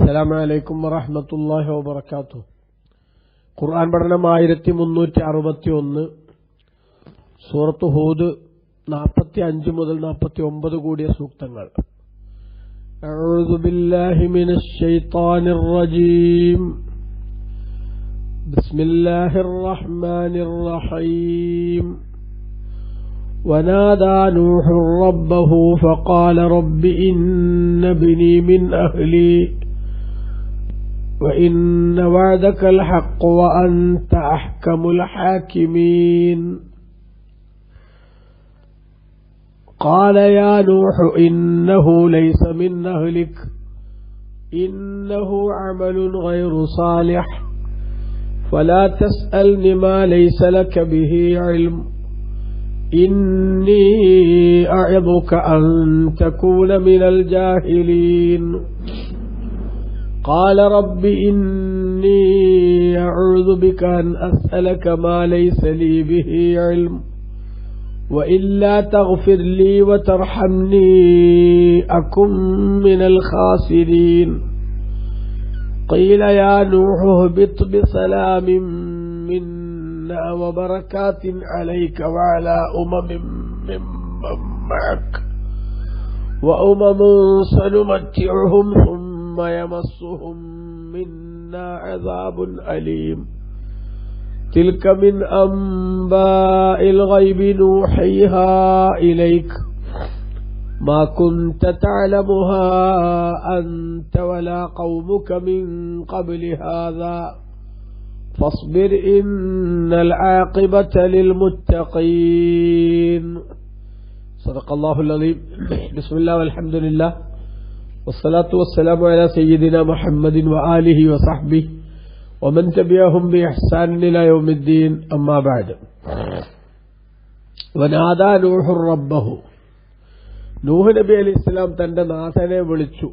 അസ്സലാമു അലൈക്കും വറഹ്മത്തുള്ളാഹി വബറകാതുഹു. ഖുർആൻ പഠനം 1361, സൂറത്ത് ഹൂദ് 45 മുതൽ 49 കൂടിയ സൂക്തങ്ങൾ. അഊദു ബില്ലാഹി മിനശ് ശൈത്വാനിർ റജീം. ബിസ്മില്ലാഹിർ റഹ്മാനിർ റഹീം. ونادى نوح ربه فقال رب إن ابني من أهلي وإن وعدك الحق وأنت أحكم الحاكمين. قال يا نوح إنه ليس من أهلك إنه عمل غير صالح فلا تسألني ما ليس لك به علم إني أعظك أن تكون من الجاهلين. قال رب إني أعوذ بك أن أسألك ما ليس لي به علم وإلا تغفر لي وترحمني أكن من الخاسرين. قيل يا نوح اهبط بسلام منا وبركات عليك وعلى أمم ممن معك وأمم سنمتعهم ثم يمسهم منا عذاب أليم. تلك من أنباء الغيب نوحيها إليك ما كنت تعلمها أنت ولا قومك من قبل هذا فاصبر إن العاقبة للمتقين. صدق الله العظيم. بسم الله والحمد لله والصلاة والسلام على سيدنا محمد وآله وصحبه ومن تبعهم بإحسان إلى يوم الدين. أما بعد. ونادى نوح ربه. നൂഹ് നബി അലൈഹിസ്സലാം തന്റെ നാഥനെ വിളിച്ചു.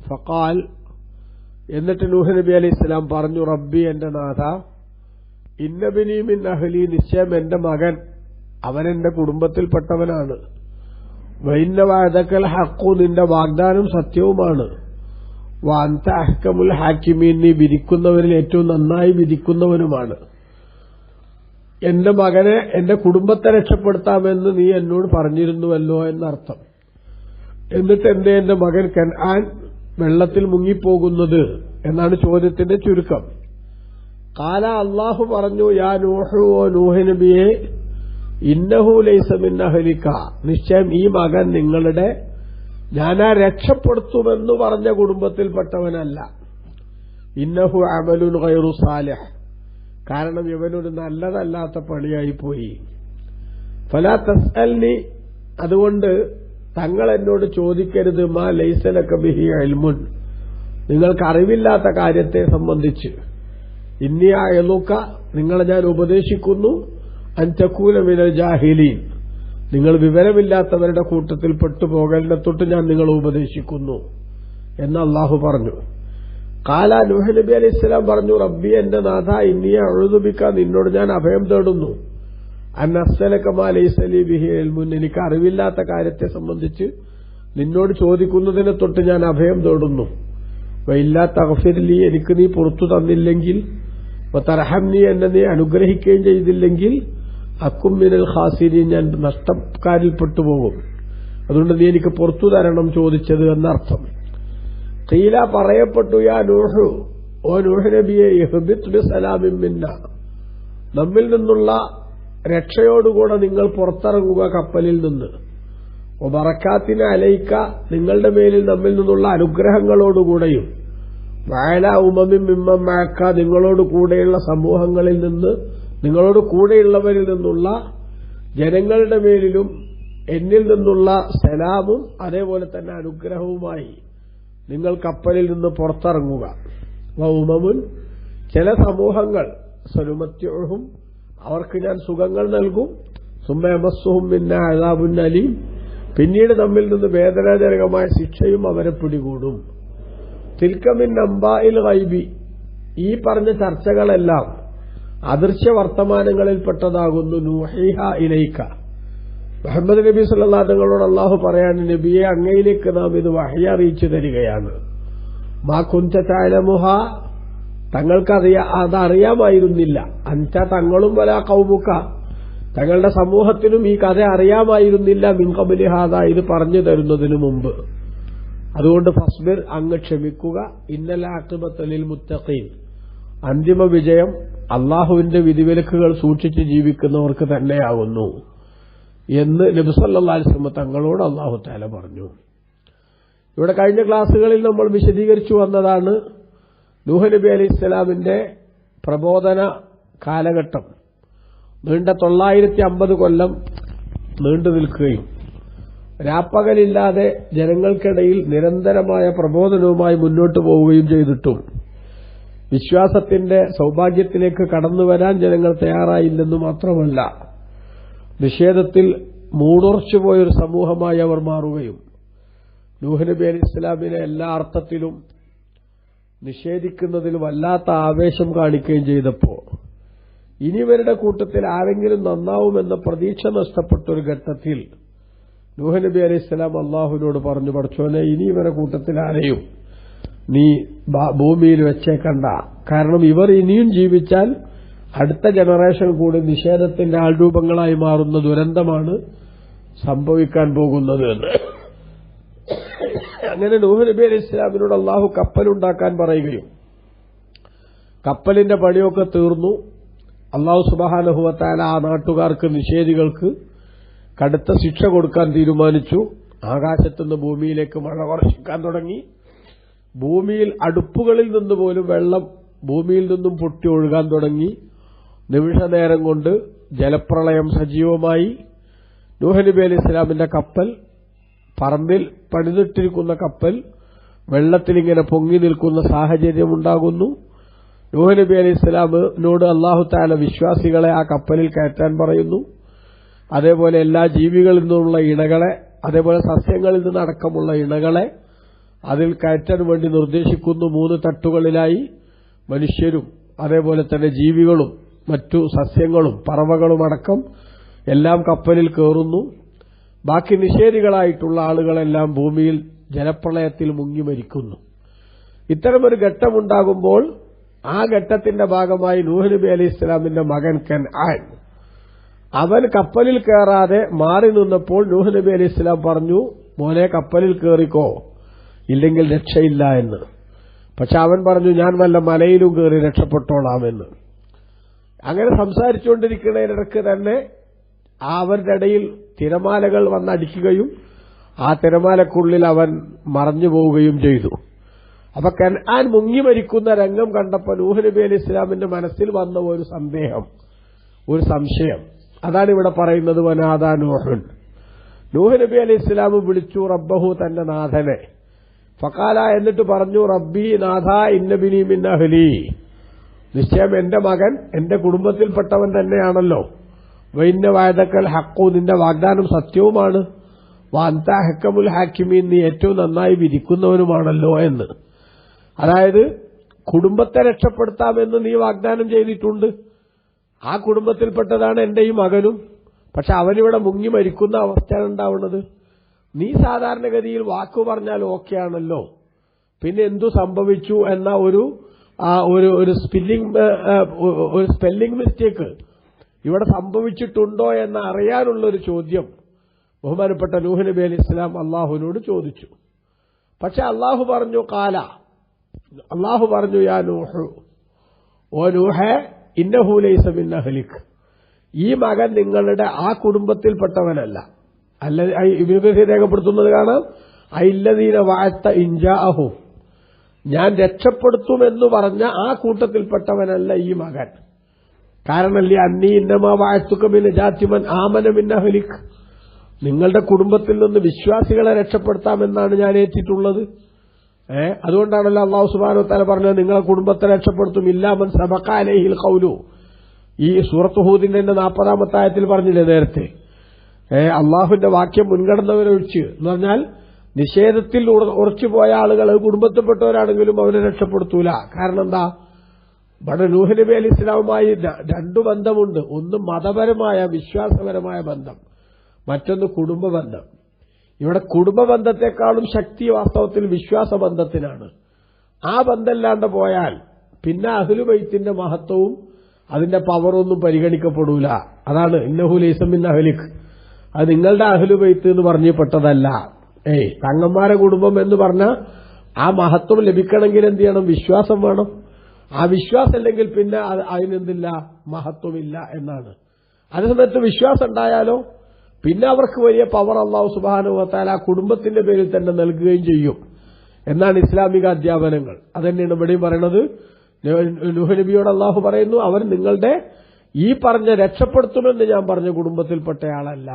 ഫഖാൽ, എന്നിട്ട് നൂഹ് നബി അലൈഹിസ്സലാം പറഞ്ഞു, റബ്ബി, എന്റെ നാഥ, ഇന്നബിനി മിൻ അഹ്ലി, നിശ്ചയം എന്റെ മകൻ, അവൻ എന്റെ കുടുംബത്തിൽപ്പെട്ടവനാണ്. വഇന്ന വഅദകൽ ഹഖ്, നിന്റെ വാഗ്ദാനം സത്യവുമാണ്. വഅൻത അഹ്കമുൽ ഹാക്കിമീൻ, നീ വിധിക്കുന്നവരിൽ ഏറ്റവും നന്നായി വിധിക്കുന്നവനുമാണ്. എന്റെ മകനെ, എന്റെ കുടുംബത്തെ രക്ഷപ്പെടുത്താമെന്ന് നീ എന്നോട് പറഞ്ഞിരുന്നുവല്ലോ എന്നർത്ഥം. എന്നിട്ട് എന്റെ മകൻ കൻആൻ വെള്ളത്തിൽ മുങ്ങിപ്പോകുന്നത് എന്നാണ് ചോദ്യത്തിന്റെ ചുരുക്കം. ഖാല, അല്ലാഹു പറഞ്ഞു, യാ നൂഹു, ഓ നൂഹ് നബിയെ, ഇന്നഹു ലൈസ മിൻ അഹ്ലിക, നിശ്ചയം ഈ മകൻ നിങ്ങളുടെ ഞാനാ രക്ഷപ്പെടുത്തുമെന്ന് പറഞ്ഞ കുടുംബത്തിൽപ്പെട്ടവനല്ല. ഇന്നഹു അമലുൻ ഗൈറു സാലിഹ്, കാരണം ഇവനൊരു നല്ലതല്ലാത്ത പണിയായിപ്പോയി. ഫലാ തസ്അൽനി, അതുകൊണ്ട് തങ്ങൾ എന്നോട് ചോദിക്കരുത്, മാ ലൈസ ലക ബിഹി ഇൽമുൻ, നിങ്ങൾക്ക് അറിവില്ലാത്ത കാര്യത്തെ സംബന്ധിച്ച്. ഇന്നി അഅ്ളുക, നിങ്ങളെ ഞാൻ ഉപദേശിക്കുന്നു, അൻ തകൂന മിനൽ ജാഹിലീൻ, നിങ്ങൾ വിവരമില്ലാത്തവരുടെ കൂട്ടത്തിൽ പെട്ടുപോകലിനെ തൊട്ട് ഞാൻ നിങ്ങളെ ഉപദേശിക്കുന്നു എന്ന് അല്ലാഹു പറഞ്ഞു. ഖാല, നൂഹ് നബി അലൈഹിസ്സലാം പറഞ്ഞു, റബ്ബി, എന്റെ നാഥ, ഇന്നി അഊദു ബിക, നിന്നോട് ഞാൻ അഭയം തേടുന്നു, അൻ അസ്അലക മാ ലൈസ ലീ ബിഹി ഇൽമുൻ, എനിക്ക് അറിവില്ലാത്ത കാര്യത്തെ സംബന്ധിച്ച് നിന്നോട് ചോദിക്കുന്നതിനെ തൊട്ട് ഞാൻ അഭയം തേടുന്നു. വഇല്ലാ തഗ്ഫിർ ലീ, എനിക്ക് നീ പുറത്തു തന്നില്ലെങ്കിൽ, വതർഹംനി, എന്നെ നീ അനുഗ്രഹിക്കുകയും ചെയ്തില്ലെങ്കിൽ, അക്കും മിനൽ ഖാസിരീൻ, ഞാൻ നഷ്ടക്കാരിൽപ്പെട്ടു പോകും. അതുകൊണ്ട് നീ എനിക്ക് പുറത്തു തരണം ചോദിച്ചത് എന്നർത്ഥം. ഖീല, പറയപ്പെട്ടു, യാ നൂഹു, ഓ നൂഹ് നബിയെ, ഇഹ്ബിത് ബിസലാമിൻ മിന്ന, നമ്മിൽ നിന്നുള്ള രക്ഷയോടുകൂടെ നിങ്ങൾ പുറത്തിറങ്ങുക കപ്പലിൽ നിന്ന്. വബറകാത്തിന അലൈക, നിങ്ങളുടെ മേലിൽ നമ്മിൽ നിന്നുള്ള അനുഗ്രഹങ്ങളോടുകൂടെയും. വഅല ഉമമിൻ മിമ്മൻ മഅക, നിങ്ങളോട് കൂടെയുള്ള സമൂഹങ്ങളിൽ നിന്ന്, നിങ്ങളോട് കൂടെയുള്ളവരിൽ നിന്നുള്ള ജനങ്ങളുടെ മേലിലും എന്നിൽ നിന്നുള്ള സലാമും അതേപോലെ തന്നെ അനുഗ്രഹവുമായി നിങ്ങൾ കപ്പലിൽ നിന്ന് പുറത്തിറങ്ങുക. വഉമമുൻ, ചില സമൂഹങ്ങൾ, സനുമത്യുഹും, അവർക്ക് ഞാൻ സുഖങ്ങൾ നൽകും. സുമ്മ യമസ്സുഹും മിന്നാ അദാബുൻ അലീം, പിന്നീട് നമ്മിൽ നിന്ന് വേദനാജനകമായ ശിക്ഷയും അവരെ പിടികൂടും. തിൽക മിൻ അംബാഇൽ ഗൈബി, ഈ പറഞ്ഞ ചർച്ചകളെല്ലാം അദൃശ്യ വർത്തമാനങ്ങളിൽപ്പെട്ടതാകുന്നു. നൂഹിഹ ഇലൈക, മുഹമ്മദ് നബി സല്ലല്ലാഹു അലൈഹി വസല്ലം അല്ലാഹു പറയാണ്, നബിയെ അങ്ങയിലേക്ക് നാം ഇത് വഹി അറിയിച്ചു തരികയാണ്. മാ കുൻത തഅലമുഹ, അതറിയാമായിരുന്നില്ല. അൻത, തങ്ങളും വലാ ഖൗമുക, തങ്ങളുടെ സമൂഹത്തിനും ഈ കഥ അറിയാമായിരുന്നില്ല. മിൻ ഖബ്ലി ഹാദാ, ഇത് പറഞ്ഞു തരുന്നതിനു മുമ്പ്. അതുകൊണ്ട് ഫസ്ബിർ, അങ്ങ് ക്ഷമിക്കുക. ഇന്നൽ ആഖിബത ലിൽ മുത്തഖീൻ, അന്തിമ വിജയം അള്ളാഹുവിന്റെ വിധിവിലക്കുകൾ സൂക്ഷിച്ച് ജീവിക്കുന്നവർക്ക് തന്നെയാകുന്നു എന്ന് നബി സല്ലല്ലാഹു അലൈഹി വസല്ലം തങ്ങളോട് അല്ലാഹു തആല പറഞ്ഞു. ഇവിടെ കഴിഞ്ഞ ക്ലാസ്സുകളിൽ നമ്മൾ വിശദീകരിച്ചു വന്നതാണ് നൂഹ് നബി അലൈഹിസ്സലാമിന്റെ പ്രബോധന കാലഘട്ടം നീണ്ട 950 കൊല്ലം നീണ്ടു നിൽക്കുകയും രാപ്പകലില്ലാതെ ജനങ്ങൾക്കിടയിൽ നിരന്തരമായ പ്രബോധനവുമായി മുന്നോട്ടു പോവുകയും ചെയ്തിട്ടും വിശ്വാസത്തിന്റെ സൗഭാഗ്യത്തിലേക്ക് കടന്നുവരാൻ ജനങ്ങൾ തയ്യാറായില്ലെന്ന് മാത്രമല്ല, നിഷേധത്തിൽ മൂടുറച്ചുപോയൊരു സമൂഹമായി അവർ മാറുകയും നൂഹ് നബി അലൈഹി ഇസ്ലാമിനെ എല്ലാ അർത്ഥത്തിലും നിഷേധിക്കുന്നതിൽ വല്ലാത്ത ആവേശം കാണിക്കുകയും ചെയ്തപ്പോൾ ഇനി ഇവരുടെ കൂട്ടത്തിൽ ആരെങ്കിലും നന്നാവുമെന്ന പ്രതീക്ഷ നഷ്ടപ്പെട്ടൊരു ഘട്ടത്തിൽ നൂഹ് നബി അലൈഹി ഇസ്ലാം അള്ളാഹുവിനോട് പറഞ്ഞു, പടച്ചോനെ, ഇനി ഇവരുടെ കൂട്ടത്തിൽ ആരെയും നീ ഭൂമിയിൽ വെച്ചേക്കണ്ട. കാരണം ഇവർ ഇനിയും ജീവിച്ചാൽ അടുത്ത ജനറേഷൻ കൂടി നിഷേധത്തിന്റെ ആൾരൂപങ്ങളായി മാറുന്ന ദുരന്തമാണ് സംഭവിക്കാൻ പോകുന്നത് എന്ന്. അങ്ങനെ നൂഹ് നബി അലൈഹി ഇസ്ലാമിനോട് അള്ളാഹു കപ്പലുണ്ടാക്കാൻ പറയുകയും കപ്പലിന്റെ പണിയൊക്കെ തീർന്നു. അള്ളാഹു സുബ്ഹാനഹു വ തആല ആ നാട്ടുകാർക്ക്, നിഷേധികൾക്ക് കടുത്ത ശിക്ഷ കൊടുക്കാൻ തീരുമാനിച്ചു. ആകാശത്തുനിന്ന് ഭൂമിയിലേക്ക് മഴ വർഷിക്കാൻ തുടങ്ങി. ഭൂമിയിൽ അടുപ്പുകളിൽ നിന്ന് പോലും വെള്ളം ഭൂമിയിൽ നിന്നും പൊട്ടി ഒഴുകാൻ തുടങ്ങി. നിമിഷനേരം കൊണ്ട് ജലപ്രളയം സജീവമായി. നൂഹ് നബി അലൈഹി ഇസ്ലാമിന്റെ കപ്പൽ, പറമ്പിൽ പണിതിട്ടിരിക്കുന്ന കപ്പൽ, വെള്ളത്തിലിങ്ങനെ പൊങ്ങി നിൽക്കുന്ന സാഹചര്യമുണ്ടാകുന്നു. നൂഹ് നബി അലൈഹി ഇസ്ലാമിനോട് അല്ലാഹു തആല വിശ്വാസികളെ ആ കപ്പലിൽ കയറ്റാൻ പറയുന്നു. അതേപോലെ എല്ലാ ജീവികളിൽ നിന്നുള്ള ഇണകളെ, അതേപോലെ സസ്യങ്ങളിൽ നിന്നടക്കമുള്ള ഇണകളെ അതിൽ കയറ്റാൻ വേണ്ടി നിർദ്ദേശിക്കുന്നു. 3 തട്ടുകളിലായി മനുഷ്യരും അതേപോലെ തന്നെ ജീവികളും മറ്റു സസ്യങ്ങളും പറവകളുമടക്കം എല്ലാം കപ്പലിൽ കയറുന്നു. ബാക്കി നിഷേധികളായിട്ടുള്ള ആളുകളെല്ലാം ഭൂമിയിൽ ജലപ്രളയത്തിൽ മുങ്ങി മരിക്കുന്നു. ഇത്തരമൊരു ഘട്ടമുണ്ടാകുമ്പോൾ ആ ഘട്ടത്തിന്റെ ഭാഗമായി നൂഹ് നബി അലൈഹി ഇസ്ലാമിന്റെ മകൻ കൻആൻ, അവൻ കപ്പലിൽ കയറാതെ മാറി നിന്നപ്പോൾ നൂഹ് നബി അലൈഹി ഇസ്ലാം പറഞ്ഞു, മോനെ, കപ്പലിൽ കയറിക്കോ, ഇല്ലെങ്കിൽ രക്ഷയില്ല എന്ന്. പക്ഷെ അവൻ പറഞ്ഞു, ഞാൻ വല്ല മലയിലും കയറി രക്ഷപ്പെട്ടോളാമെന്ന്. അങ്ങനെ സംസാരിച്ചുകൊണ്ടിരിക്കുന്നതിനിടയ്ക്ക് തന്നെ അവരുടെ ഇടയിൽ തിരമാലകൾ വന്നടിക്കുകയും ആ തിരമാലക്കുള്ളിൽ അവൻ മറഞ്ഞു പോവുകയും ചെയ്തു. അപ്പൊ കൻആൻ മുങ്ങി മരിക്കുന്ന രംഗം കണ്ടപ്പോൾ നൂഹ് നബി അലൈഹി ഇസ്ലാമിന്റെ മനസ്സിൽ വന്ന ഒരു സന്ദേഹം, ഒരു സംശയം. അതാണ് ഇവിടെ പറയുന്നത്, വനാദാ നൂഹുൻ. നൂഹ് നബി അലൈഹി ഇസ്ലാം വിളിച്ചു റബ്ബഹു, തന്റെ നാഥനെ. ഫഖാല, എന്നിട്ട് പറഞ്ഞു, റബ്ബി, നാഥ, ഇന്നബിനി മിൻ അഹ്ലി, നിശ്ചയം എന്റെ മകൻ എന്റെ കുടുംബത്തിൽപ്പെട്ടവൻ തന്നെയാണല്ലോ. വഇന്ന വഅദകൽ ഹഖ്ഖു, നിന്റെ വാഗ്ദാനം സത്യവുമാണ്. വഅൻത അഹ്കമുൽ ഹാക്കിമീൻ, നീ ഏറ്റവും നന്നായി വിധിക്കുന്നവനുമാണല്ലോ എന്ന്. അതായത് കുടുംബത്തെ രക്ഷപ്പെടുത്താമെന്ന് നീ വാഗ്ദാനം ചെയ്തിട്ടുണ്ട്. ആ കുടുംബത്തിൽപ്പെട്ടതാണ് എന്റെ ഈ മകനും. പക്ഷെ അവനിവിടെ മുങ്ങി മരിക്കുന്ന അവസ്ഥയാണ് ഉണ്ടാവുന്നത്. നീ സാധാരണഗതിയിൽ വാക്കു പറഞ്ഞാൽ ഓക്കെയാണല്ലോ, പിന്നെ എന്തു സംഭവിച്ചു എന്ന ഒരു സ്പെല്ലിംഗ് മിസ്റ്റേക്ക് ഇവിടെ സംഭവിച്ചിട്ടുണ്ടോ എന്ന് അറിയാനുള്ളൊരു ചോദ്യം ബഹുമാനപ്പെട്ട നൂഹ് നബി അലൈഹി ഇസ്ലാം അള്ളാഹുവിനോട് ചോദിച്ചു. പക്ഷെ അള്ളാഹു പറഞ്ഞു, അള്ളാഹു പറഞ്ഞു, യാ നൂഹ്, ഓ നൂഹേ, ഇന്നഹു ലൈസ മിൻ അഹ്ലിക്, ഈ മകൻ നിങ്ങളുടെ ആ കുടുംബത്തിൽപ്പെട്ടവനല്ല. അല്ല, ഇബ്നു കസീർ രേഖപ്പെടുത്തുന്നത് കാണാം, അല്ലദീന വഅത്ത ഇൻജാഅഹു, ഞാൻ രക്ഷപ്പെടുത്തുമെന്ന് പറഞ്ഞ ആ കൂട്ടത്തിൽപ്പെട്ടവനല്ല ഈ മകൻ. കാരണം അന്നീ ഇന്നമാ വഅത്തുക മിൻ നജാതി മൻ ആമന മിൻ അഹ്ലിക്, നിങ്ങളുടെ കുടുംബത്തിൽ നിന്ന് വിശ്വാസികളെ രക്ഷപ്പെടുത്താമെന്നാണ് ഞാൻ ഏറ്റിട്ടുള്ളത്. അതുകൊണ്ടാണല്ലോ അല്ലാഹു സുബ്ഹാനഹു വ തആല പറഞ്ഞത്, നിങ്ങളെ കുടുംബത്തെ രക്ഷപ്പെടുത്തും. ഇല്ലാ മൻ സബഖ അലൈഹിൽ ഖൗലു, ഈ സൂറത്ത് ഹൂദിന്റെ 40-ാമത്തെ ആയത്തിൽ പറഞ്ഞില്ലേ നേരത്തെ, അള്ളാഹുവിന്റെ വാക്യം മുൻകടന്നവരൊഴിച്ച്, എന്ന് പറഞ്ഞാൽ നിഷേധത്തിൽ ഉറച്ചുപോയ ആളുകൾ കുടുംബത്തിൽപ്പെട്ടവരാണെങ്കിലും അവരെ രക്ഷപ്പെടുത്തൂല. കാരണം എന്താ, ഇവിടെ നൂഹ് നബി അലൈഹി ഇസ്ലാമുമായി 2 ബന്ധമുണ്ട്. ഒന്ന് മതപരമായ വിശ്വാസപരമായ ബന്ധം, മറ്റൊന്ന് കുടുംബ ബന്ധം. ഇവിടെ കുടുംബ ബന്ധത്തെക്കാളും ശക്തി വാസ്തവത്തിൽ വിശ്വാസബന്ധത്തിനാണ്. ആ ബന്ധമില്ലാണ്ട് പോയാൽ പിന്നെ അഹ്ലു ബൈത്തിന്റെ മഹത്വവും അതിന്റെ പവറൊന്നും പരിഗണിക്കപ്പെടൂല. അതാണ് ഇന്നഹു ലൈസ മിൻ അഹ്ലിക്, അത് നിങ്ങളുടെ അഹ്ലു ബൈത്ത് എന്ന് പറഞ്ഞപ്പെട്ടതല്ല. തങ്ങന്മാരെ കുടുംബം എന്ന് പറഞ്ഞാൽ ആ മഹത്വം ലഭിക്കണമെങ്കിൽ എന്ത് ചെയ്യണം? വിശ്വാസം വേണം. ആ വിശ്വാസം ഇല്ലെങ്കിൽ പിന്നെ അതിനെന്തില്ല? മഹത്വമില്ല എന്നാണ്. അതേസമയത്ത് വിശ്വാസം ഉണ്ടായാലോ പിന്നെ അവർക്ക് വലിയ പവർ അല്ലാഹു സുബ്ഹാനഹു വ തആല ആ കുടുംബത്തിന്റെ പേരിൽ തന്നെ നൽകുകയും ചെയ്യും എന്നാണ് ഇസ്ലാമിക അധ്യാപനങ്ങൾ. അതന്നെയാണ് ഇവിടെയും പറയുന്നത്. നൂഹ് നബിയോട് അല്ലാഹു പറയുന്നു, അവർ നിങ്ങളുടെ ഈ പറഞ്ഞ രക്ഷപ്പെടുത്തുമെന്ന് ഞാൻ പറഞ്ഞ കുടുംബത്തിൽപ്പെട്ടയാളല്ല.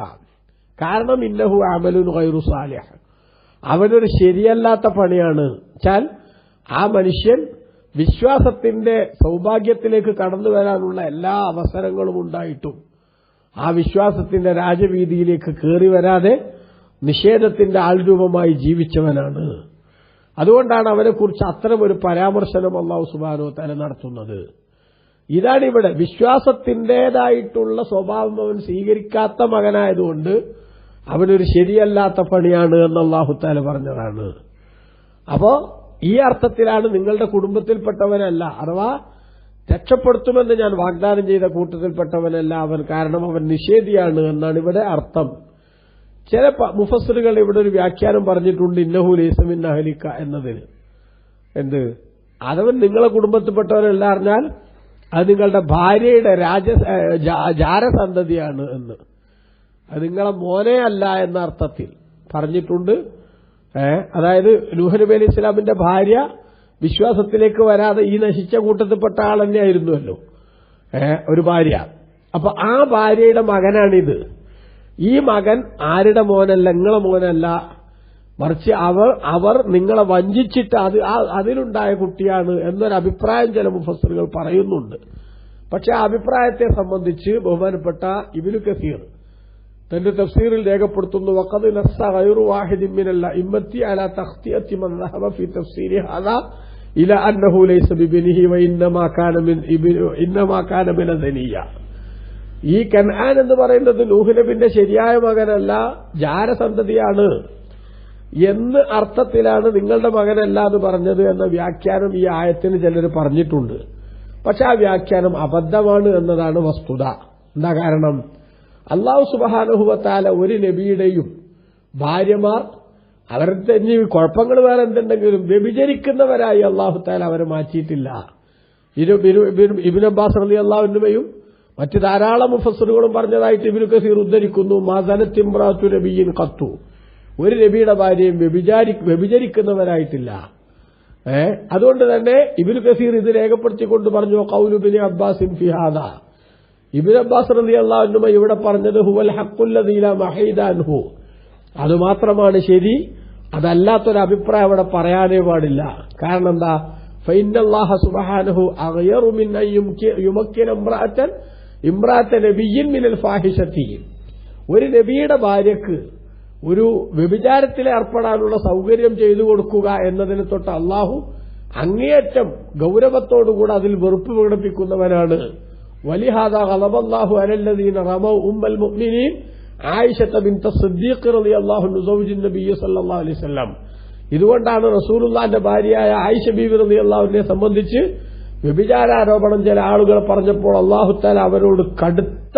കാരണം ഇന്നഹു അമലുൻ ഗൈറു സാലിഹ്, അവനൊരു ശരിയല്ലാത്ത പണിയാണ്. വെച്ചാൽ ആ മനുഷ്യൻ വിശ്വാസത്തിന്റെ സൗഭാഗ്യത്തിലേക്ക് കടന്നു വരാനുള്ള എല്ലാ അവസരങ്ങളും ഉണ്ടായിട്ടും ആ വിശ്വാസത്തിന്റെ രാജവീതിയിലേക്ക് കയറി വരാതെ നിഷേധത്തിന്റെ ആൾരൂപമായി ജീവിച്ചവനാണ്. അതുകൊണ്ടാണ് അവനെക്കുറിച്ച് അത്തരം ഒരു പരാമർശനം അല്ലാഹു സുബ്ഹാനഹു വ തആല നടത്തുന്നത്. ഇതാണ് ഇവിടെ വിശ്വാസത്തിന്റേതായിട്ടുള്ള സ്വഭാവം അവൻ സ്വീകരിക്കാത്ത മകനായതുകൊണ്ട് അവനൊരു ശരിയല്ലാത്ത പണിയാണ് എന്ന് അല്ലാഹു തആല പറഞ്ഞതാണ്. അപ്പോ ഈ അർത്ഥത്തിലാണ് നിങ്ങളുടെ കുടുംബത്തിൽപ്പെട്ടവനല്ല, അഥവാ രക്ഷപ്പെടുത്തുമെന്ന് ഞാൻ വാഗ്ദാനം ചെയ്ത കൂട്ടത്തിൽപ്പെട്ടവനല്ല അവൻ, കാരണം അവൻ നിഷേധിയാണ് എന്നാണ് ഇവിടെ അർത്ഥം. ചില മുഫസ്സിറുകൾ ഇവിടെ ഒരു വ്യാഖ്യാനം പറഞ്ഞിട്ടുണ്ട് ഇന്നഹു ലൈസ മിൻ അഹ്ലിക എന്നതിന്. എന്ത് അതവൻ നിങ്ങളെ കുടുംബത്തിൽപ്പെട്ടവനല്ല അറിഞ്ഞാൽ അത് നിങ്ങളുടെ ഭാര്യയുടെ ജാരസന്തതിയാണ് എന്ന്, അത് നിങ്ങളെ മോനെ അല്ല എന്ന അർത്ഥത്തിൽ പറഞ്ഞിട്ടുണ്ട്. അതായത് നൂഹ് നബി അലൈഹി ഇസ്ലാമിന്റെ ഭാര്യ വിശ്വാസത്തിലേക്ക് വരാതെ ഈ നശിച്ച കൂട്ടത്തിൽപ്പെട്ട ആൾ തന്നെയായിരുന്നുവല്ലോ ഒരു ഭാര്യ. അപ്പൊ ആ ഭാര്യയുടെ മകനാണിത്. ഈ മകൻ ആരുടെ മോനല്ല, നിങ്ങളെ മോനല്ല, മറിച്ച് അവർ നിങ്ങളെ വഞ്ചിച്ചിട്ട് അതിലുണ്ടായ കുട്ടിയാണ് എന്നൊരു അഭിപ്രായം ചില മുഫസ്സിറുകൾ പറയുന്നുണ്ട്. പക്ഷെ ആ അഭിപ്രായത്തെ സംബന്ധിച്ച് ബഹുമാനപ്പെട്ട ഇബ്നു കസീർ തന്റെ തഫ്സീറിൽ രേഖപ്പെടുത്തുന്നു, വഖദ് നസ്സ ഗൈറു വാഹിദിൻ മിനൽ അഇമ്മത്തി അലാ തഖ്തിയത്തി മൻ ദഹബ ഫീ തഫ്സീരി ഹാദാ ഇലാ അന്നഹു ലൈസ ബിബനിഹി വ ഇന്നമാ കാന മിന ദനിയ. ഈ കൻആൻ എന്ന് പറയുന്നത് നൂഹ് നബിന്റെ ശരിയായ മകനല്ല, ജാരസന്തതിയാണ് എന്ന് അർത്ഥത്തിലാണ് നിങ്ങളുടെ മകനല്ല എന്ന് പറഞ്ഞത് എന്ന വ്യാഖ്യാനം ഈ ആയത്തിന് ചിലർ പറഞ്ഞിട്ടുണ്ട്. പക്ഷെ ആ വ്യാഖ്യാനം അബദ്ധമാണ് എന്നതാണ് വസ്തുത. എന്താ കാരണം? അല്ലാഹു സുബ്ഹാനഹു വ തആല ഒരു നബിയുടെയും ഭാര്യമാർ അവരുടെ കുഴപ്പങ്ങൾ വേറെ എന്തുണ്ടെങ്കിലും വ്യഭിചരിക്കുന്നവരായി അല്ലാഹു തആല അവരെ മാറ്റിയിട്ടില്ല. ഇബ്നു അബ്ബാസ് റളിയല്ലാഹു അൻഹുയും മറ്റ് ധാരാളം മുഫസ്സിറുകളും പറഞ്ഞതായിട്ട് ഇബ്നു കസീർ ഉദ്ധരിക്കുന്നു, മാസനത്ത് ഇംറാത്തു നബിയ്യിൻ ഖത്തു, ഒരു നബിയുടെ ഭാര്യയും വ്യഭിചരിക്കുന്നവരായിട്ടില്ല. അതുകൊണ്ട് തന്നെ ഇബ്നു കസീർ ഇത് രേഖപ്പെടുത്തിക്കൊണ്ട് പറഞ്ഞു, ഖൗലു ഇബ്നു അബ്ബാസിൻ ഫി ഹാദാ, ഇബ്നു അബ്ബാസ് റളിയല്ലാഹു അൻഹു ഇവിടെ പറഞ്ഞത് ഹുവൽ ഹഖ്ഖുല്ലദീ ലാ മഹീദ അൻഹു, അത് മാത്രമാണ് ശരി, അതല്ലാത്തൊരു അഭിപ്രായം അവിടെ പറയാനേ പാടില്ല. കാരണം എന്താ? ഫഇന്നല്ലാഹ സുബ്ഹാനഹു അഗ്യറു മിൻ അൻ യുമക്കിന ഇംറാഅത്ത നബിയ്യിൻ മിനൽ ഫാഹിശതി, ഒരു നബിയുടെ ഭാര്യക്ക് ഒരു വ്യഭിചാരത്തിൽ ഏർപ്പെടാനുള്ള സൗകര്യം ചെയ്തു കൊടുക്കുക എന്നതിന് തൊട്ട് അള്ളാഹു അങ്ങേയറ്റം ഗൌരവത്തോടുകൂടെ അതിൽ വെറുപ്പ് പ്രകടിപ്പിക്കുന്നവനാണ്. വലിഹാദാ ഗളബല്ലാഹു അലല്ലദീന റമൗ ഉമ്മൽ മുഅ്മിനീൻ ആയിഷത ബിൻത സിദ്ദീഖ് റളിയല്ലാഹു അൻഹ സൗജുൻ നബി സല്ലല്ലാഹു അലൈഹി വസല്ലം. ഇതുകൊണ്ടാണ് റസൂലുള്ളാഹിന്റെ ഭാര്യയായ ആയിഷ ബീവി റളിയല്ലാഹു അൻഹയെ സംബന്ധിച്ച് വ്യഭിചാരാരോപണം ചില ആളുകൾ പറഞ്ഞപ്പോൾ അല്ലാഹു തആല അവരോട് കടുത്ത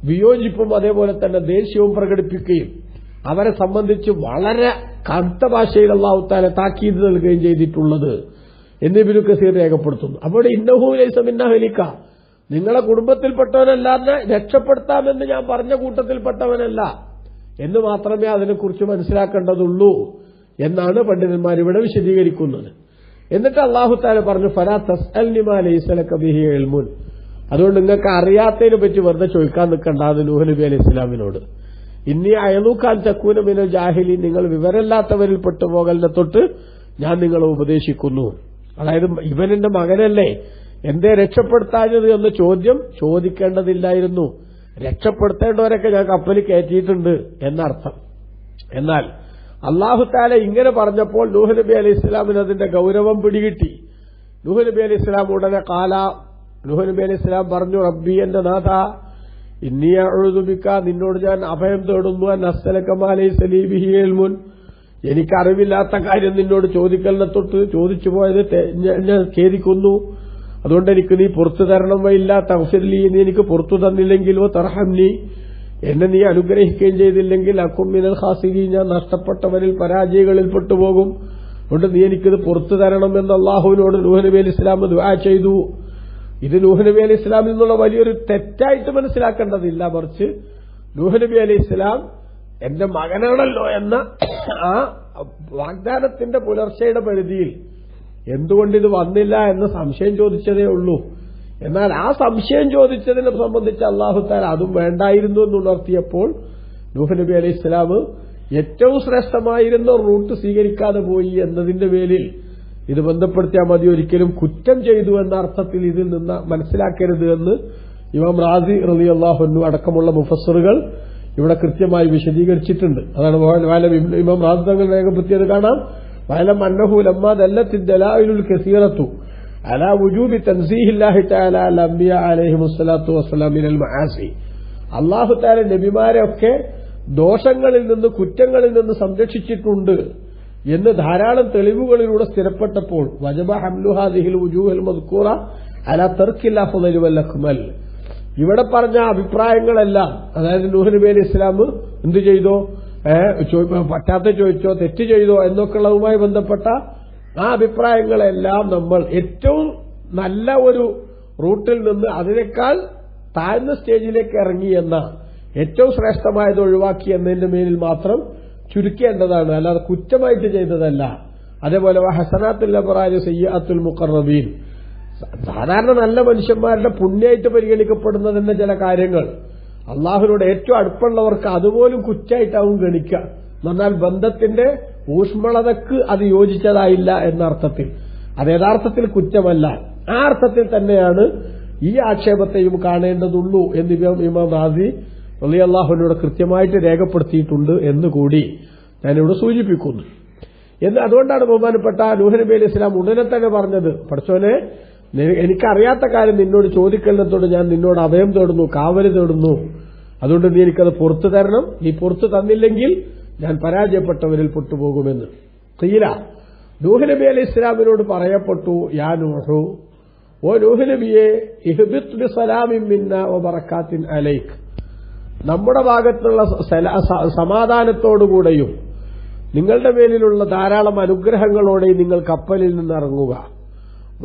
വിയോജിപ്പും അതേപോലെ തന്നെ ദേഷ്യവും പ്രകടിപ്പിക്കുകയും അവരെ സംബന്ധിച്ച് വളരെ കടുത്ത ഭാഷയിൽ അല്ലാഹു തആല താക്കീത് നൽകുകയും ചെയ്തിട്ടുള്ളത് എന്ന് ഇബ്നു കസീർ രേഖപ്പെടുത്തുന്നു. അപ്പോൾ ഇന്നഹു ലൈസ മിൻ അഹ്ലിക, നിങ്ങളെ കുടുംബത്തിൽപ്പെട്ടവനല്ലാതെ രക്ഷപ്പെടുത്താമെന്ന് ഞാൻ പറഞ്ഞ കൂട്ടത്തിൽപ്പെട്ടവനല്ല എന്ന് മാത്രമേ അതിനെക്കുറിച്ച് മനസ്സിലാക്കേണ്ടതുള്ളൂ എന്നാണ് പണ്ഡിതന്മാർ ഇവിടെ വിശദീകരിക്കുന്നത്. എന്നിട്ട് അല്ലാഹു തആല പറഞ്ഞു, ഫലാ തസ്അൽനി മാ ലൈസ ലക ബിഹി ഇൽമുൻ, അതുകൊണ്ട് നിങ്ങൾക്ക് അറിയാത്തതിനെ പറ്റി വെറുതെ ചോദിക്കാൻ നിൽക്കണ്ട അത് നൂഹ് നബി അലൈഹി ഇസ്ലാമിനോട്. ഇന്നി അയലൂക്കാൻ തക്കൂന മിനൽ ജാഹിലീൻ, നിങ്ങൾ വിവരമില്ലാത്തവരിൽ പെട്ടുപോകലിനെ തൊട്ട് ഞാൻ നിങ്ങളെ ഉപദേശിക്കുന്നു. അതായത് ഇവനെന്റെ മകനല്ലേ, എന്തേ രക്ഷപ്പെടുത്താഞ്ഞത് എന്ന ചോദ്യം ചോദിക്കേണ്ടതില്ലായിരുന്നു. രക്ഷപ്പെടുത്തേണ്ടവരൊക്കെ ഞാൻ കപ്പലിൽ കയറ്റിയിട്ടുണ്ട് എന്നർത്ഥം. എന്നാൽ അല്ലാഹു തആല ഇങ്ങനെ പറഞ്ഞപ്പോൾ നൂഹ് നബി അലൈഹി ഇസ്ലാമിന് അതിന്റെ ഗൌരവം പിടികിട്ടി. നൂഹ് നബി അലൈഹി ഇസ്ലാം ഉടനെ നൂഹ് നബി അലൈഹി ഇസ്ലാം പറഞ്ഞു, റബ്ബി എന്റെ നാഥ, ഇന്നി അഊദു ബിക, നിന്നോട് ഞാൻ അഭയം തേടുന്നു, അൻ അസ്അലക മാ ലൈസ ലീ ബിഹി ഇൽമുൻ, എനിക്കറിവില്ലാത്ത കാര്യം നിന്നോട് ചോദിക്കലിനെ തൊട്ട് ചോദിച്ചു പോയത് ഞാൻ ഖേദിക്കുന്നു. അതുകൊണ്ട് എനിക്ക് നീ പുറത്തു തരണം. വയില്ല തഗ്ഫിർലി, നീ എനിക്ക് പുറത്തു തന്നില്ലെങ്കിലോ തർഹംനി, എന്നെ നീ അനുഗ്രഹിക്കുകയും ചെയ്തില്ലെങ്കിൽ അക്കും മിനൽ ഖാസിരീൻ, ഞാൻ നഷ്ടപ്പെട്ടവരിൽ പരാജയങ്ങളിൽ പെട്ടുപോകും. അതുകൊണ്ട് നീ എനിക്കിത് പുറത്തു തരണമെന്ന് അള്ളാഹുവിനോട് നൂഹ് നബി അലൈഹി ഇസ്ലാം ദുആ ചെയ്തു. ഇത് നൂഹ് നബി അലൈഹി ഇസ്ലാമിൽ നിന്നുള്ള വലിയൊരു തെറ്റായിട്ട് മനസ്സിലാക്കേണ്ടതില്ല. മറിച്ച് നൂഹ് നബി അലൈഹി ഇസ്ലാം എന്റെ മകനാണല്ലോ എന്ന ആ വാഗ്ദാനത്തിന്റെ പുലർച്ചയുടെ പരിധിയിൽ എന്തുകൊണ്ടിത് വന്നില്ല എന്ന് സംശയം ചോദിച്ചതേ ഉള്ളൂ. എന്നാൽ ആ സംശയം ചോദിച്ചതിനെ സംബന്ധിച്ച് അല്ലാഹു തആല അതും വേണ്ടായിരുന്നു എന്നുണർത്തിയപ്പോൾ നൂഹ് നബി അലൈഹി ഇസ്ലാം ഏറ്റവും ശ്രേഷ്ഠമായിരുന്ന റൂട്ട് സ്വീകരിക്കാതെ പോയി എന്നതിന്റെ പേരിൽ ഇത് ബന്ധപ്പെടുത്തിയാൽ മതി. ഒരിക്കലും കുറ്റം ചെയ്തു എന്ന അർത്ഥത്തിൽ ഇതിൽ നിന്ന് മനസ്സിലാക്കരുത് എന്ന് ഇമാം റാസി റളിയല്ലാഹു അൻഹു അടക്കമുള്ള മുഫസ്സിറുകൾ ഇവിടെ കൃത്യമായി വിശദീകരിച്ചിട്ടുണ്ട്. അതാണ് ഇമാം റാസി തങ്ങൾ രേഖപ്പെടുത്തിയത് കാണാം. വഅലം അന്നഹു ലമ്മാ ദല്ലത്തിദ് ദലായിലുൽ കസീറത്തു അലാ വുജൂബി തൻസീഹില്ലാഹി തആല അൽ അംബിയാ അലൈഹിമുസ്സലാത്തു വസ്സലാം മിനൽ മആസി, അല്ലാഹു തആല നബിമാരെയൊക്കെ ദോഷങ്ങളിൽ നിന്ന് കുറ്റങ്ങളിൽ നിന്ന് സംരക്ഷിച്ചിട്ടുണ്ട് എന്ന് ധാരാളം തെളിവുകളിലൂടെ സ്ഥിരപ്പെട്ടപ്പോൾ വജബ ഹംലു ഹാദിഹിൽ വുജൂഹൽ മദ്കൂറ അലാ തർക്കിൽ അഫ്ളൽ വൽ അക്മൽ, ഇവിടെ പറഞ്ഞ അഭിപ്രായങ്ങളെല്ലാം, അതായത് നൂഹ് നബി അലൈഹി ഇസ്ലാം എന്ത് ചെയ്തോ, പറ്റാത്ത ചോദിച്ചോ, തെറ്റ് ചെയ്തോ എന്നൊക്കെയുള്ളതുമായി ബന്ധപ്പെട്ട ആ അഭിപ്രായങ്ങളെല്ലാം നമ്മൾ ഏറ്റവും നല്ല ഒരു റൂട്ടിൽ നിന്ന് അതിനേക്കാൾ താഴ്ന്ന സ്റ്റേജിലേക്ക് ഇറങ്ങി എന്ന ഏറ്റവും ശ്രേഷ്ഠമായത് ഒഴിവാക്കി എന്നതിന്റെ മേലിൽ മാത്രം ചുരുക്കേണ്ടതാണ്, അല്ലാതെ കുറ്റമായിട്ട് ചെയ്തതല്ല. അതേപോലെ ഹസനാത്തുൽ അബ്റാരി സയ്യിഅത്തുൽ മുഖറബീൻ, സാധാരണ നല്ല മനുഷ്യന്മാരുടെ പുണ്യമായിട്ട് പരിഗണിക്കപ്പെടുന്നതിന്റെ ചില കാര്യങ്ങൾ അള്ളാഹുവിനോട് ഏറ്റവും അടുപ്പമുള്ളവർക്ക് അതുപോലും കുറ്റമായിട്ടാവും ഗണിക്കുക. എന്നാൽ ബന്ധത്തിന്റെ ഊഷ്മളതക്ക് അത് യോജിച്ചതായില്ല എന്ന അർത്ഥത്തിൽ, അത് യഥാർത്ഥത്തിൽ കുറ്റമല്ല. ആ അർത്ഥത്തിൽ തന്നെയാണ് ഈ ആക്ഷേപത്തെയും കാണേണ്ടതുള്ളൂ എന്ന് ഇമാം റാസി റളിയല്ലാഹുവിനോട് കൃത്യമായിട്ട് രേഖപ്പെടുത്തിയിട്ടുണ്ട് എന്നുകൂടി ഞാനിവിടെ സൂചിപ്പിക്കുന്നു. അതുകൊണ്ടാണ് ബഹുമാനപ്പെട്ട നൂഹ് നബി അലൈഹി ഇസ്ലാം ഉടനെ തന്നെ പറഞ്ഞത്, പടച്ചോനെ എനിക്കറിയാത്ത കാര്യം നിന്നോട് ചോദിക്കലിനത്തോട് ഞാൻ നിന്നോട് അഭയം തേടുന്നു, കാവല് തേടുന്നു. അതുകൊണ്ട് നീ എനിക്കത് പുറത്തു തരണം. നീ പുറത്തു തന്നില്ലെങ്കിൽ ഞാൻ പരാജയപ്പെട്ടവരിൽ പെട്ടുപോകുമെന്ന്. ഖീല, നൂഹ് നബി അലൈഹി ഇസ്ലാമിനോട് പറയപ്പെട്ടു, യാ നൂഹു, ഓ നൂഹ് നബിയെ, ഇഹ്ബിത് ബിസലാമിൻ മിന്നാ വബറകാത്തിൻ അലൈക്, നമ്മുടെ ഭാഗത്തുള്ള സമാധാനത്തോടുകൂടെയും നിങ്ങളുടെ മേലിലുള്ള ധാരാളം അനുഗ്രഹങ്ങളോടെയും നിങ്ങൾ കപ്പലിൽ നിന്ന് ഇറങ്ങുക.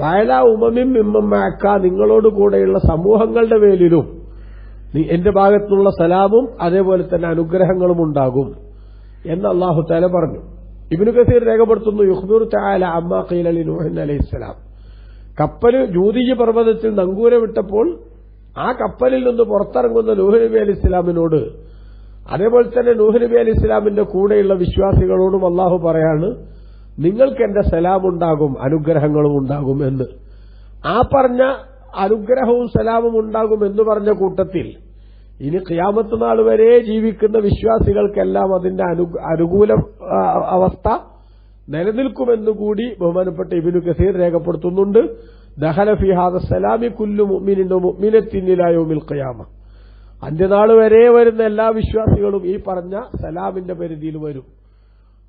വയല ഉമമിൻ മിമ്മൻ മഅക, നിങ്ങളോട് കൂടെയുള്ള സമൂഹങ്ങളുടെ മേലിലും എന്റെ ഭാഗത്തുള്ള സലാമും അതേപോലെ തന്നെ അനുഗ്രഹങ്ങളും ഉണ്ടാകും എന്ന് അല്ലാഹു തആല പറഞ്ഞു. ഇബ്നു കസീർ രേഖപ്പെടുത്തുന്നു, യുഖ്ബിറു തആല അമ്മാ ഖീല ലിനൂഹ് അലൈഹിസ്സലാം, കപ്പല് ജൂദിയ പർവ്വതത്തിൽ നങ്കൂരം വിട്ടപ്പോൾ ആ കപ്പലിൽ നിന്ന് പുറത്തിറങ്ങുന്ന നൂഹ് നബി അലൈഹി ഇസ്ലാമിനോട് അതേപോലെ തന്നെ നൂഹ് നബി അലൈഹി ഇസ്ലാമിന്റെ കൂടെയുള്ള വിശ്വാസികളോടും അല്ലാഹു പറയാണ്, നിങ്ങൾക്ക് എന്റെ സലാമുണ്ടാകും, അനുഗ്രഹങ്ങളും ഉണ്ടാകും എന്ന്. ആ പറഞ്ഞ അനുഗ്രഹവും സലാമും ഉണ്ടാകും എന്ന് പറഞ്ഞ കൂട്ടത്തിൽ ഇനി ഖിയാമത്ത് നാൾ വരെ ജീവിക്കുന്ന വിശ്വാസികൾക്കെല്ലാം അതിന്റെ അനുകൂല അവസ്ഥ നിലനിൽക്കുമെന്നുകൂടി ബഹുമാനപ്പെട്ട ഇബ്നു കസീർ രേഖപ്പെടുത്തുന്നുണ്ട്. ദഖല ഫീ ഹാദ സലാമി കുല്ലു മുഅ്മിനിൻ വമുഅ്മിനത്തിൻ ഇലാ യൗമിൽ ഖിയാമ, അന്ത്യനാൾ വരെ വരുന്ന എല്ലാ വിശ്വാസികളും ഈ പറഞ്ഞ സലാമിന്റെ പരിധിയിൽ വരും.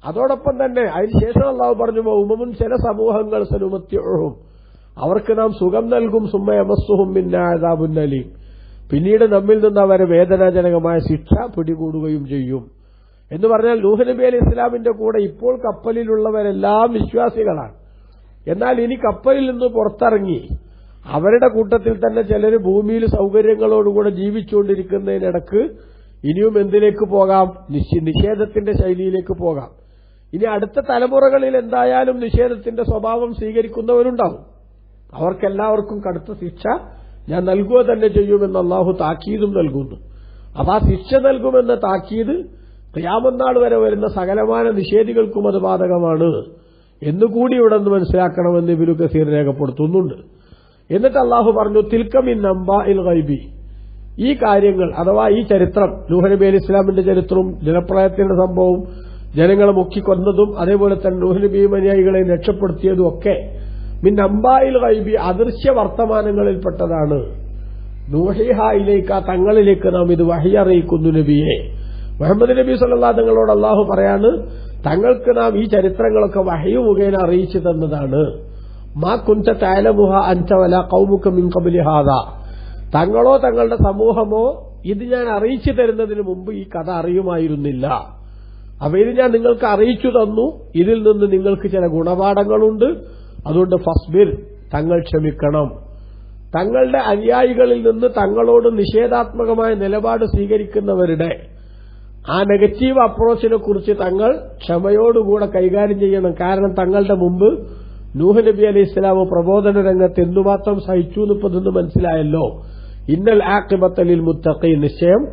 അതോടൊപ്പം തന്നെ അതിനുശേഷം അല്ലാഹു പറഞ്ഞു, ഉമമുൻ, ചില സമൂഹങ്ങൾ സനുമത്തിഉഹും, അവർക്ക് നാം സുഖം നൽകും, സുമ്മ യമസ്സുഹും മിന്നാ അദാബുൻ അലീം, പിന്നീട് നമ്മിൽ നിന്ന് അവരെ വേദനാജനകമായ ശിക്ഷ പിടികൂടുകയും ചെയ്യും എന്ന് പറഞ്ഞാൽ നൂഹ് നബി അലൈഹി ഇസ്ലാമിന്റെ കൂടെ ഇപ്പോൾ കപ്പലിലുള്ളവരെല്ലാം വിശ്വാസികളാണ്. എന്നാൽ ഇനി കപ്പലിൽ നിന്ന് പുറത്തിറങ്ങി അവരുടെ കൂട്ടത്തിൽ തന്നെ ചിലർ ഭൂമിയിൽ സൗകര്യങ്ങളോടുകൂടെ ജീവിച്ചുകൊണ്ടിരിക്കുന്നതിനിടക്ക് ഇനിയും എന്തിലേക്ക് പോകാം? നിഷേധത്തിന്റെ ശൈലിയിലേക്ക് പോകാം. ഇനി അടുത്ത തലമുറകളിൽ എന്തായാലും നിഷേധത്തിന്റെ സ്വഭാവം സ്വീകരിക്കുന്നവരുണ്ടാവും. അവർക്കെല്ലാവർക്കും കടുത്ത ശിക്ഷ ഞാൻ നൽകുക തന്നെ ചെയ്യുമെന്ന് അല്ലാഹു താക്കീതും നൽകുന്നു. അപ്പൊ ആ ശിക്ഷ നൽകുമെന്ന താക്കീത് ഖിയാമത്ത് നാൾ വരെ വരുന്ന സകലമാന നിഷേധികൾക്കും അത് ബാധകമാണ് എന്നുകൂടി ഇവിടെ നിന്ന് മനസ്സിലാക്കണമെന്ന് ഇബ്നു കസീർ രേഖപ്പെടുത്തുന്നുണ്ട്. എന്നിട്ട് അല്ലാഹു പറഞ്ഞു, തിൽക മിൻ അംബാഇൽ ഗൈബി, ഈ കാര്യങ്ങൾ അഥവാ ഈ ചരിത്രം, നൂഹ് നബി അലൈഹി ഇസ്ലാമിന്റെ ചരിത്രവും ജലപ്രളയത്തിന്റെ സംഭവവും ജനങ്ങളെ മുക്കിക്കൊന്നതും അതേപോലെ തന്നെ നൂഹ് നബിയും അനുയായികളെ രക്ഷപ്പെടുത്തിയതും ഒക്കെ മിൻ അംബാഇൽ ഗൈബി, അദൃശ്യ വർത്തമാനങ്ങളിൽപ്പെട്ടതാണ്. നൂഹിഹ ഇലൈക, തങ്ങളിലേക്ക് നാം ഇത് വഹി അറിയിക്കുന്നു നബിയെ. മുഹമ്മദ് നബി സല്ലല്ലാഹു തങ്ങളോട് അല്ലാഹു പറയാണ്, തങ്ങൾക്ക് നാം ഈ ചരിത്രങ്ങളൊക്കെ വഹ്യു മുഖേന അറിയിച്ചു തന്നതാണ്. മാ കുൻത തഅലമുഹ അൻത വലാ ഖൗമുക മിൻ ഖബ്ലി ഹാദാ, തങ്ങളോ തങ്ങളുടെ സമൂഹമോ ഇത് ഞാൻ അറിയിച്ചു തരുന്നതിന് മുമ്പ് ഈ കഥ അറിയുമായിരുന്നില്ല. അപ്പൊ ഇത് ഞാൻ നിങ്ങൾക്ക് അറിയിച്ചു തന്നു, ഇതിൽ നിന്ന് നിങ്ങൾക്ക് ചില ഗുണപാഠങ്ങളുണ്ട്. അതുകൊണ്ട് ഫസ്ബിർ, തങ്ങൾ ക്ഷമിക്കണം. തങ്ങളുടെ അനുയായികളിൽ നിന്ന് തങ്ങളോട് നിഷേധാത്മകമായ നിലപാട് സ്വീകരിക്കുന്നവരുടെ ആ നെഗറ്റീവ് അപ്രോച്ചിനെ കുറിച്ച് തങ്ങൾ ക്ഷമയോടുകൂടെ കൈകാര്യം ചെയ്യണം. കാരണം തങ്ങളുടെ മുമ്പ് നൂഹ് നബി അലൈഹി ഇസ്ലാം പ്രബോധന രംഗത്ത് എന്തുമാത്രം സഹിച്ചു എന്നിപ്പതൊന്ന് മനസ്സിലായല്ലോ. ഇന്നൽ ആഖിബത ലിൽ മുത്തഖീൻ, നിശ്ചയം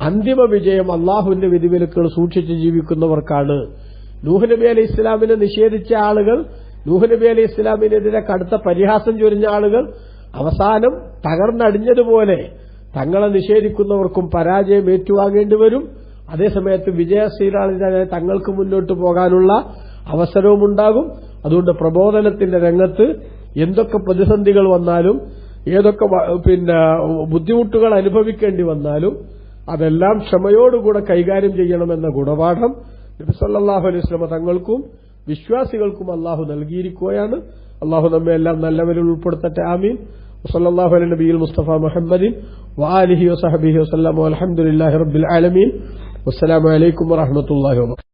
അന്തിമ വിജയം അള്ളാഹുവിന്റെ വിധിവിലക്കുകൾ സൂക്ഷിച്ച് ജീവിക്കുന്നവർക്കാണ്. നൂഹ് നബി അലൈഹി ഇസ്ലാമിനെ നിഷേധിച്ച ആളുകൾ, നൂഹ് നബി അലൈഹി ഇസ്ലാമിനെതിരെ കടുത്ത പരിഹാസം ചൊരിഞ്ഞ ആളുകൾ അവസാനം തകർന്നടിഞ്ഞതുപോലെ തങ്ങളെ നിഷേധിക്കുന്നവർക്കും പരാജയം ഏറ്റുവാങ്ങേണ്ടി വരും. അതേസമയത്ത് വിജയശ്രീലാളിതായ തങ്ങൾക്ക് മുന്നോട്ട് പോകാനുള്ള അവസരവുമുണ്ടാകും. അതുകൊണ്ട് പ്രബോധനത്തിന്റെ രംഗത്ത് എന്തൊക്കെ പ്രതിസന്ധികൾ വന്നാലും ഏതൊക്കെ ബുദ്ധിമുട്ടുകൾ അനുഭവിക്കേണ്ടി വന്നാലും അതെല്ലാം ക്ഷമയോടുകൂടെ കൈകാര്യം ചെയ്യണമെന്ന ഗുണപാഠം നബി സല്ലല്ലാഹു അലൈഹി വസല്ലം തങ്ങൾക്കും വിശ്വാസികൾക്കും അള്ളാഹു നൽകിയിരിക്കുകയാണ്. അള്ളാഹു നമ്മെ എല്ലാം നല്ലവരിൽ ഉൾപ്പെടുത്തട്ടെ. ആമീൻ. വസല്ലല്ലാഹു അലൈഹി നബിയിൽ മുസ്തഫ മുഹമ്മദിൻ വആലിഹി വസഹബിഹി വസല്ലം. വൽഹംദുലില്ലാഹി റബ്ബിൽ ആലമീൻ. വസ്സലാമു അലൈക്കും വറഹ്മത്തുള്ളാഹി വബറകാതുഹു.